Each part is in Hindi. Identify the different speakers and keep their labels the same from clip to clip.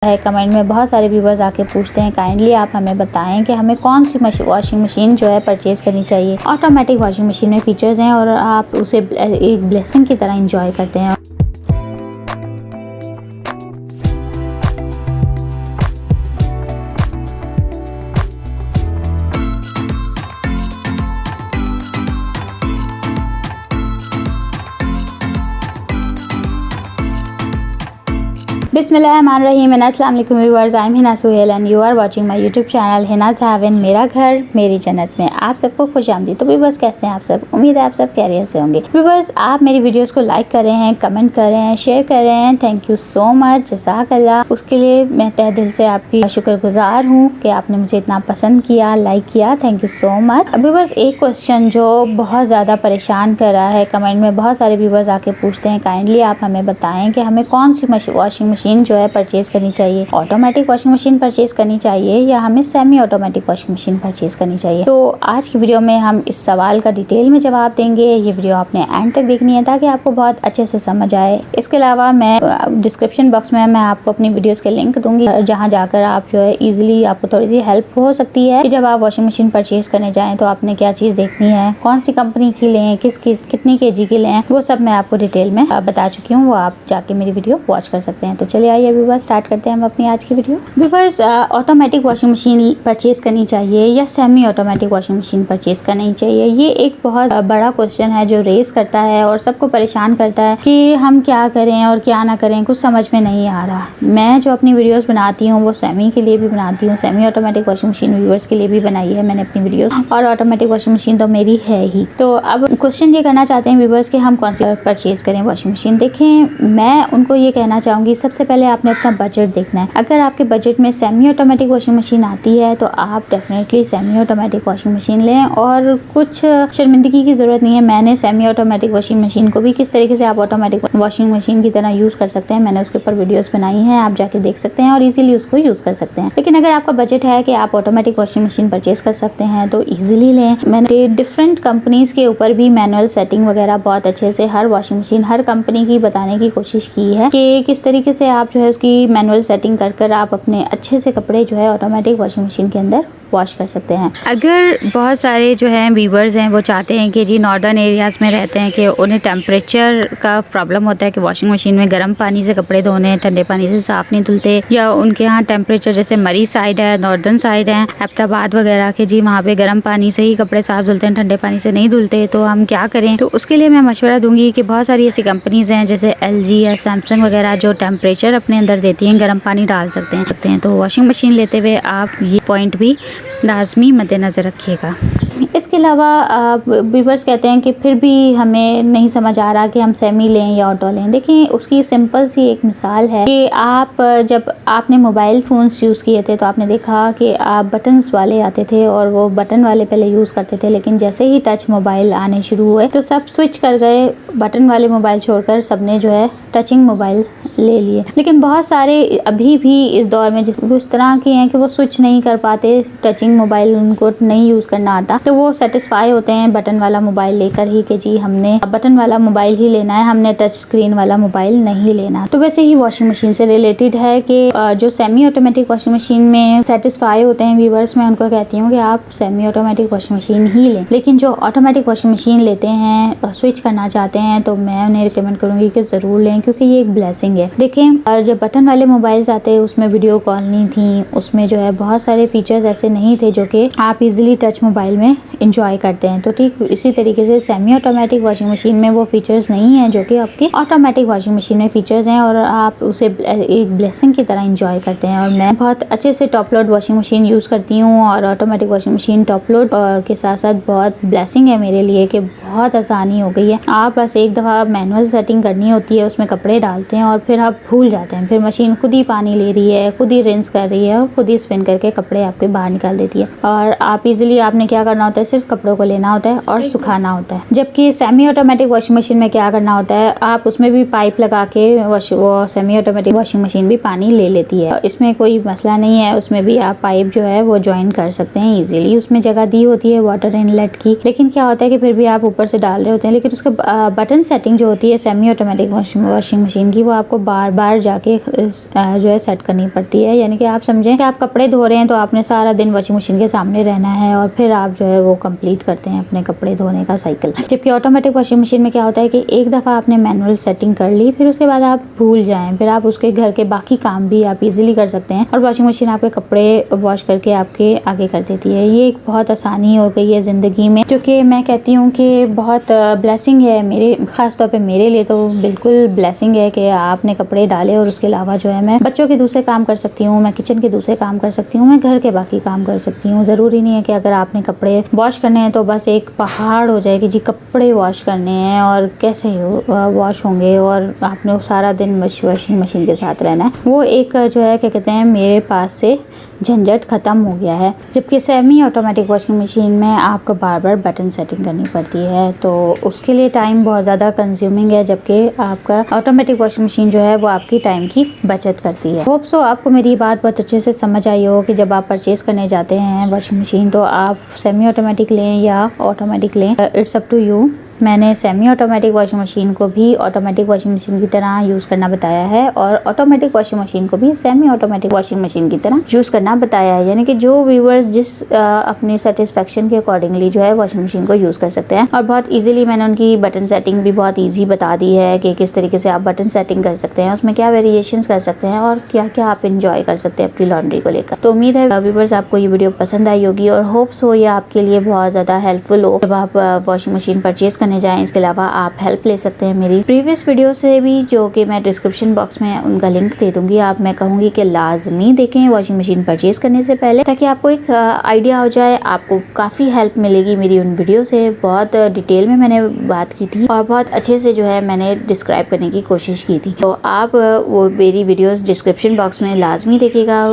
Speaker 1: है। कमेंट में बहुत सारे व्यूवर्स आके पूछते हैं काइंडली आप हमें बताएं कि हमें कौन सी वॉशिंग मशीन जो है परचेज़ करनी चाहिए। ऑटोमेटिक वॉशिंग मशीन में फीचर्स हैं और आप उसे एक ब्लेसिंग की तरह इंजॉय करते हैं। बिस्मिल्लाहिर्रहमानिर्रहीम। अस्सलाम वालेकुम viewers, I am Hina Suhel and you are watching my YouTube channel Hina's Heaven, मेरा घर मेरी जन्नत में आप सबको खुशामदीद। तो व्यूअर्स कैसे हैं आप सब? उम्मीद है आप सब खैरियत से होंगे। व्यूअर्स आप मेरी वीडियोस को लाइक कर रहे हैं, कमेंट कर रहे हैं, शेयर कर रहे हैं, थैंक यू सो मच, जज़ाकल्लाह। उसके लिए मैं तहे दिल से आपकी शुक्रगुजार हूँ कि आपने मुझे इतना पसंद किया, लाइक किया, thank you so much. Viewers एक क्वेश्चन जो बहुत ज़्यादा परेशान कर रहा है, कमेंट में बहुत सारे व्यूअर्स आके पूछते हैं काइंडली आप हमें बताएं कि हमें कौन सी वॉशिंग मशीन जो है परचेज करनी चाहिए। ऑटोमेटिक वॉशिंग मशीन परचेज करनी चाहिए या हमें semi automatic washing machine purchase करनी चाहिए। तो आज की वीडियो में हम इस सवाल का डिटेल में जवाब देंगे। ये वीडियो आपने एंड तक देखनी है ताकि आपको बहुत अच्छे से समझ आए। इसके अलावा मैं डिस्क्रिप्शन बॉक्स में मैं आपको अपनी वीडियोस के लिंक दूंगी, जहाँ जाकर आप जो है इजीली आपको थोड़ी सी हेल्प हो सकती है कि जब आप वॉशिंग मशीन परचेज करने जाएं तो आपने क्या चीज़ देखनी है, कौन सी कंपनी की लें, कितनी केजी की लें, वो सब मैं आपको डिटेल में बता चुकी हूँ। वो आप जाके मेरी वीडियो वॉच कर सकते हैं। तो चलिए आइए व्यूअर्स स्टार्ट करते हैं हम अपनी आज की video. Viewers automatic washing machine purchase करनी चाहिए या semi automatic washing machine purchase करनी चाहिए, ये एक बहुत बड़ा क्वेश्चन है जो रेस करता है और सबको परेशान करता है कि हम क्या करें और क्या ना करें, कुछ समझ में नहीं आ रहा। मैं जो अपनी वीडियोस बनाती हूँ वो सेमी के लिए भी बनाती हूँ, semi automatic washing machine viewers के लिए भी बनाई है मैंने अपनी वीडियोस, और ऑटोमेटिक वॉशिंग मशीन तो मेरी है ही। तो अब क्वेश्चन ये करना चाहते हैं व्यूअर्स कि हम कौन सी परचेज करें वॉशिंग मशीन। देखें, मैं उनको ये कहना चाहूँगी सबसे पहले आपने अपना बजट देखना है। अगर आपके बजट में सेमी ऑटोमेटिक वॉशिंग मशीन आती है तो आप definitely semi automatic washing machine लें और कुछ शर्मिंदगी की ज़रूरत नहीं है। मैंने सेमी ऑटोमेटिक वॉशिंग मशीन को भी किस तरीके से आप ऑटोमेटिक वॉशिंग मशीन की तरह यूज़ कर सकते हैं, मैंने उसके ऊपर वीडियोस बनाई हैं, आप जाके देख सकते हैं और इजीली उसको यूज़ कर सकते हैं। लेकिन अगर आपका बजट है कि आप ऑटोमेटिक वॉशिंग मशीन परचेज कर सकते हैं तो ईजिली लें। मैंने डिफरेंट कंपनीज़ के ऊपर भी मैनुअल सेटिंग वगैरह बहुत अच्छे से हर वॉशिंग मशीन हर कंपनी की बताने की कोशिश की है कि किस तरीके से आप जो है उसकी मैनुअल सेटिंग कर आप अपने अच्छे से कपड़े जो है ऑटोमेटिक वॉशिंग मशीन के अंदर वॉश कर सकते हैं। अगर बहुत सारे जो हैं व्यूवर्स हैं वो चाहते हैं कि जी नॉर्दर्न एरियाज़ में रहते हैं कि उन्हें टेम्परेचर का प्रॉब्लम होता है कि वॉशिंग मशीन में गर्म पानी से कपड़े धोने, ठंडे पानी से साफ़ नहीं धुलते, या उनके यहाँ टेम्परेचर जैसे मरी साइड है, नॉर्दर्न साइड है, एबटाबाद वगैरह के, जी वहाँ पे गर्म पानी से ही कपड़े साफ़ धुलते हैं, ठंडे पानी से नहीं धुलते, तो हम क्या करें। तो उसके लिए मैं मशवरा दूंगी कि बहुत सारी ऐसी कंपनीज़ हैं जैसे LG या सैमसंग वगैरह जो टेम्परेचर अपने अंदर देती हैं, गर्म पानी डाल सकते हैं। तो वॉशिंग मशीन लेते हुए आप ये पॉइंट भी लाजमी मद्देनज़र रखिएगा। इसके अलावा व्यूवर्स कहते हैं कि फिर भी हमें नहीं समझ आ रहा कि हम सेमी लें या ऑटो लें। देखिए उसकी सिंपल सी एक मिसाल है कि आप जब आपने मोबाइल फ़ोन्स यूज़ किए थे तो आपने देखा कि आप बटन्स वाले आते थे और वो बटन वाले पहले यूज़ करते थे, लेकिन जैसे ही टच मोबाइल आने शुरू हुए तो सब स्विच कर गए, बटन वाले मोबाइल छोड़कर सबने जो है टचिंग मोबाइल ले लिए। लेकिन बहुत सारे अभी भी इस दौर में जिस तरह के हैं कि वो स्विच नहीं कर पाते, टचिंग मोबाइल उनको नहीं यूज़ करना आता, तो वो सेटिस्फाई होते हैं बटन वाला मोबाइल लेकर ही कि जी हमने बटन वाला मोबाइल ही लेना है, हमने टच स्क्रीन वाला मोबाइल नहीं लेना। तो वैसे ही वॉशिंग मशीन से रिलेटेड है कि जो सेमी ऑटोमेटिक वॉशिंग मशीन में सेटिस्फाई होते हैं व्यूवर्स, मैं उनको कहती हूँ कि आप सेमी ऑटोमेटिक वॉशिंग मशीन ही लें। लेकिन जो ऑटोमेटिक वॉशिंग मशीन लेते हैं, स्विच करना चाहते हैं, तो मैं उन्हें रिकमेंड करूँगी कि ज़रूर लें क्योंकि ये एक ब्लेसिंग है। देखें जब बटन वाले मोबाइल्स आते हैं उसमें वीडियो कॉल नहीं थी, उसमें जो है बहुत सारे फीचर्स ऐसे नहीं थे जो कि आप इजीली टच मोबाइल में इंजॉय करते हैं। तो ठीक इसी तरीके से सेमी ऑटोमेटिक वॉशिंग मशीन में वो फीचर्स नहीं हैं जो कि आपकी ऑटोमेटिक वॉशिंग मशीन में फीचर्स हैं और आप उसे एक ब्लेसिंग की तरह इंजॉय करते हैं। और मैं बहुत अच्छे से top load washing machine use करती हूँ और automatic washing machine top load के साथ साथ बहुत ब्लेसिंग है मेरे लिए कि बहुत आसानी हो गई है। आप बस एक दफ़ा मैनुअल सेटिंग करनी होती है, उसमें कपड़े डालते हैं और फिर आप भूल जाते हैं, फिर मशीन खुद ही पानी ले रही है, खुद ही रिंस कर रही है और खुद ही स्पिन करके कपड़े आपके बाहर निकाल देती है। और आप इजीली आपने क्या करना होता है, सिर्फ कपड़ों को लेना होता है और सुखाना होता है। जबकि सेमी ऑटोमेटिक वॉशिंग मशीन में क्या करना होता है, आप उसमें भी पाइप लगा के वो सेमी ऑटोमेटिक वॉशिंग मशीन भी पानी ले लेती है। इसमें कोई मसला नहीं है, उसमें भी आप पाइप जो है वो ज्वाइन कर सकते हैं इजीली। उसमें जगह दी होती है वाटर इनलेट की, लेकिन क्या होता है कि फिर भी आप ऊपर से डाल रहे होते हैं। लेकिन उसका बटन सेटिंग जो होती है सेमी ऑटोमेटिक वॉशिंग मशीन की, वो आपको बार बार जाके जो है सेट करनी पड़ती है। यानी कि आप समझें कि आप कपड़े धो रहे हैं तो आपने सारा दिन वॉशिंग मशीन के सामने रहना है और फिर आप जो है वो कंप्लीट करते हैं अपने कपड़े धोने का साइकिल। जबकि ऑटोमेटिक वॉशिंग मशीन में क्या होता है कि एक दफ़ा आपने मैनुअल सेटिंग कर ली, फिर उसके बाद आप भूल जाएं, फिर आप उसके घर के बाकी काम भी आप इजीली कर सकते हैं और वॉशिंग मशीन आपके कपड़े वॉश करके आपके आगे कर देती है। ये एक बहुत आसानी हो गई है ज़िंदगी में, जो कि मैं कहती हूँ कि बहुत ब्लेसिंग है मेरे, ख़ास तौर पे मेरे लिए तो बिल्कुल ब्लेसिंग है कि आपने कपड़े डाले और उसके अलावा जो है मैं बच्चों के दूसरे काम कर सकती हूँ, मैं किचन के दूसरे काम कर सकती हूँ, मैं घर के बाकी काम कर सकती हूँ। ज़रूरी नहीं है कि अगर आपने कपड़े वॉश करने हैं तो बस एक पहाड़ हो जाए कि जी कपड़े वॉश करने हैं और कैसे वॉश होंगे और आपने सारा दिन वॉशिंग मशीन के साथ रहना है। वो एक जो है क्या कहते हैं मेरे पास से झंझट ख़त्म हो गया है। जबकि सेमी ऑटोमेटिक वॉशिंग मशीन में आपको बार बार बटन सेटिंग करनी पड़ती है, तो उसके लिए टाइम बहुत ज़्यादा कंज्यूमिंग है। जबकि आपका ऑटोमेटिक वॉशिंग मशीन जो है वो आपकी टाइम की बचत करती है। होप सो आपको मेरी बात बहुत अच्छे से समझ आई हो कि जब आप परचेज़ करने जाते हैं वॉशिंग मशीन तो आप सेमी ऑटोमेटिक लें या ऑटोमेटिक लें, इट्स अप टू यू। मैंने सेमी ऑटोमेटिक वॉशिंग मशीन को भी ऑटोमेटिक वॉशिंग मशीन की तरह यूज़ करना बताया है और ऑटोमेटिक वॉशिंग मशीन को भी सेमी ऑटोमेटिक वॉशिंग मशीन की तरह यूज़ करना बताया है। यानी कि जो व्यूअर्स जिस अपनी सेटिस्फेक्शन के अकॉर्डिंगली जो है वॉशिंग मशीन को यूज़ कर सकते हैं। और बहुत ईजिली मैंने उनकी बटन सेटिंग भी बहुत ईजी बता दी है कि किस तरीके से आप बटन सेटिंग कर सकते हैं, उसमें क्या वेरिएशंस कर सकते हैं और क्या क्या आप इंजॉय कर सकते हैं अपनी लॉन्ड्री को लेकर। तो उम्मीद है व्यूअर्स आपको ये वीडियो पसंद आई होगी और होप्स हो ये आपके लिए बहुत ज़्यादा हेल्पफुल हो जब आप वॉशिंग मशीन परचेज़ करने जाएँ। इसके अलावा आप हेल्प ले सकते हैं मेरी प्रीवियस वीडियो से भी, जो कि मैं डिस्क्रिप्शन बॉक्स में उनका लिंक दे दूंगी। आप मैं कहूँगी कि लाजमी देखें वॉशिंग मशीन परचेज करने से पहले, ताकि आपको एक आइडिया हो जाए। आपको काफ़ी हेल्प मिलेगी मेरी उन वीडियो से। बहुत डिटेल में मैंने बात की थी और बहुत अच्छे से जो है मैंने डिस्क्राइब करने की कोशिश की थी। तो आप वो मेरी वीडियोस डिस्क्रिप्शन बॉक्स में लाजमी देखिएगा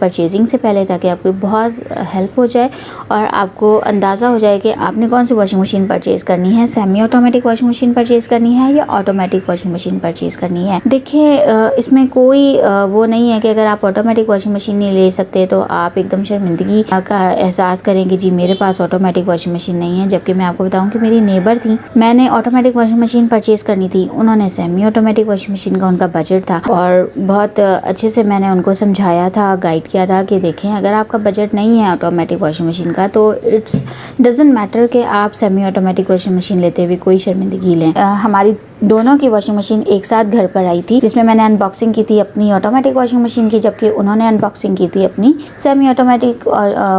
Speaker 1: परचेजिंग से पहले, ताकि आपको बहुत हेल्प हो जाए और आपको अंदाज़ा हो जाए कि आपने कौन सी वॉशिंग मशीन परचेज़ करनी है, semi automatic washing machine purchase करनी है या ऑटोमेटिक वॉशिंग मशीन परचेज़ करनी है। देखिए इसमें कोई वो नहीं है कि अगर आप ऑटोमेटिक वॉशिंग मशीन नहीं ले सकते तो आप एकदम शर्मिंदगी का एहसास करें कि जी मेरे पास ऑटोमेटिक वॉशिंग मशीन नहीं है। जबकि मैं आपको बताऊं कि मेरी नेबर थी, मैंने ऑटोमेटिक वॉशिंग मशीन परचेज़ करनी थी, उन्होंने सेमी ऑटोमेटिक वॉशिंग मशीन का उनका बजट था और बहुत अच्छे से मैंने उनको समझाया था, गाइड किया था कि देखें अगर आपका बजट नहीं है ऑटोमेटिक वॉशिंग मशीन का तो इट्स डजेंट मैटर कि आप सेमी ऑटोमेटिक वॉशिंग मशीन लेते हुए कोई शर्मिंदगी लें। हमारी दोनों की वॉशिंग मशीन एक साथ घर पर आई थी, जिसमें मैंने अनबॉक्सिंग की थी अपनी ऑटोमेटिक वॉशिंग मशीन की, जबकि उन्होंने अनबॉक्सिंग की थी अपनी सेमी ऑटोमेटिक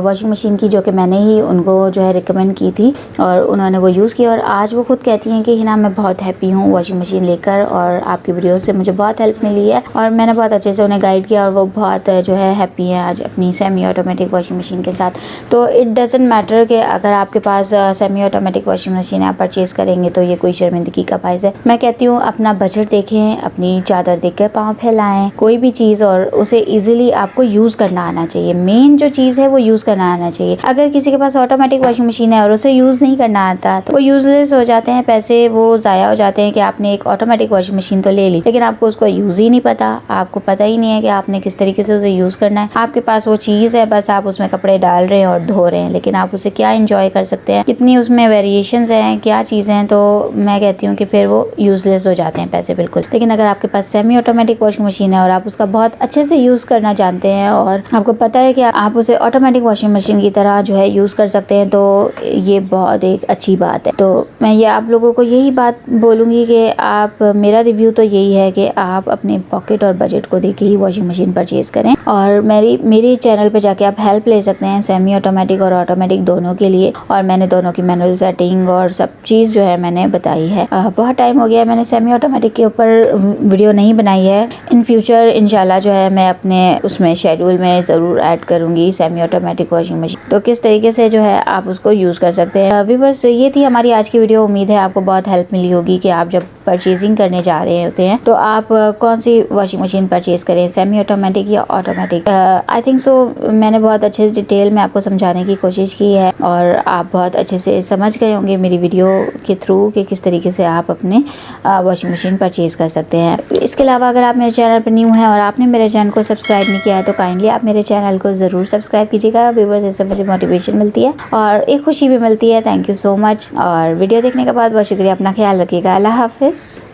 Speaker 1: वॉशिंग मशीन की, जो कि मैंने ही उनको जो है रिकमेंड की थी और उन्होंने वो यूज़ की। और आज वो खुद कहती हैं कि हिना मैं बहुत हैप्पी हूँ वॉशिंग मशीन लेकर और आपकी वीडियो से मुझे बहुत हेल्प मिली है और मैंने बहुत अच्छे से उन्हें गाइड किया और वो बहुत जो है हैप्पी है आज अपनी सेमी ऑटोमेटिक वॉशिंग मशीन के साथ। तो इट डजेंट मैटर कि अगर आपके पास सेमी ऑटोमेटिक वॉशिंग मशीन आप परचेज़ करेंगे तो ये कोई शर्मिंदगी का बायस है। मैं कहती हूँ अपना बजट देखें, अपनी चादर देखकर पाँव फैलाएं कोई भी चीज़ और उसे इजीली आपको यूज़ करना आना चाहिए। मेन जो चीज़ है वो यूज़ करना आना चाहिए। अगर किसी के पास ऑटोमेटिक वॉशिंग मशीन है और उसे यूज़ नहीं करना आता तो वो यूजलेस हो जाते हैं, पैसे वो ज़ाया हो जाते हैं कि आपने एक ऑटोमेटिक वॉशिंग मशीन तो ले ली लेकिन आपको उसको यूज़ ही नहीं पता, आपको पता ही नहीं है कि आपने किस तरीके से उसे यूज़ करना है। आपके पास वो चीज़ है, बस आप उसमें कपड़े डाल रहे हैं और धो रहे हैं, लेकिन आप उसे क्या इंजॉय कर सकते हैं, कितनी उसमें वेरिएशंस हैं, क्या चीज़ें हैं। तो मैं कहती हूँ कि फिर वो यूजलेस हो जाते हैं पैसे बिल्कुल। लेकिन अगर आपके पास सेमी ऑटोमेटिक वॉशिंग मशीन है और आप उसका बहुत अच्छे से यूज़ करना जानते हैं और आपको पता है कि आप उसे ऑटोमेटिक वॉशिंग मशीन की तरह जो है यूज़ कर सकते हैं, तो ये बहुत एक अच्छी बात है। तो मैं ये आप लोगों को यही बात बोलूँगी कि आप, मेरा रिव्यू तो यही है कि आप अपने पॉकेट और बजट को देख के ही वॉशिंग मशीन परचेज़ करें और मेरी चैनल पे जाके आप हेल्प ले सकते हैं सेमी ऑटोमेटिक और ऑटोमेटिक दोनों के लिए। और मैंने दोनों की मैनुअल सेटिंग और सब चीज़ जो है मैंने बताई है। बहुत टाइम हो गया, मैंने सेमी ऑटोमेटिक के ऊपर वीडियो नहीं बनाई है। इन फ्यूचर इंशाल्लाह जो है मैं अपने उसमें शेड्यूल में ज़रूर ऐड करूँगी सेमी ऑटोमेटिक वॉशिंग मशीन, तो किस तरीके से जो है आप उसको यूज़ कर सकते हैं। अभी बस ये थी हमारी आज की वीडियो। उम्मीद है आपको बहुत हेल्प मिली होगी कि आप जब परचेजिंग करने जा रहे होते हैं तो आप कौन सी वॉशिंग मशीन परचेज करें, सेमी ऑटोमेटिक या ऑटोमेटिक। आई थिंक सो मैंने बहुत अच्छे से डिटेल में आपको समझाने की कोशिश की है और आप बहुत अच्छे से समझ गए होंगे मेरी वीडियो के थ्रू कि किस तरीके से आप अपने वॉशिंग मशीन परचेज़ कर सकते हैं। इसके अलावा अगर आप मेरे चैनल पर न्यू हैं और आपने मेरे चैनल को सब्सक्राइब नहीं किया है तो काइंडली आप मेरे चैनल को ज़रूर सब्सक्राइब कीजिएगा। व्यूअर्स, इससे मुझे मोटिवेशन मिलती है और एक खुशी भी मिलती है। Thank you so much. और वीडियो देखने के बाद बहुत शुक्रिया। अपना ख्याल रखिएगा। अल्लाह हाफिज़।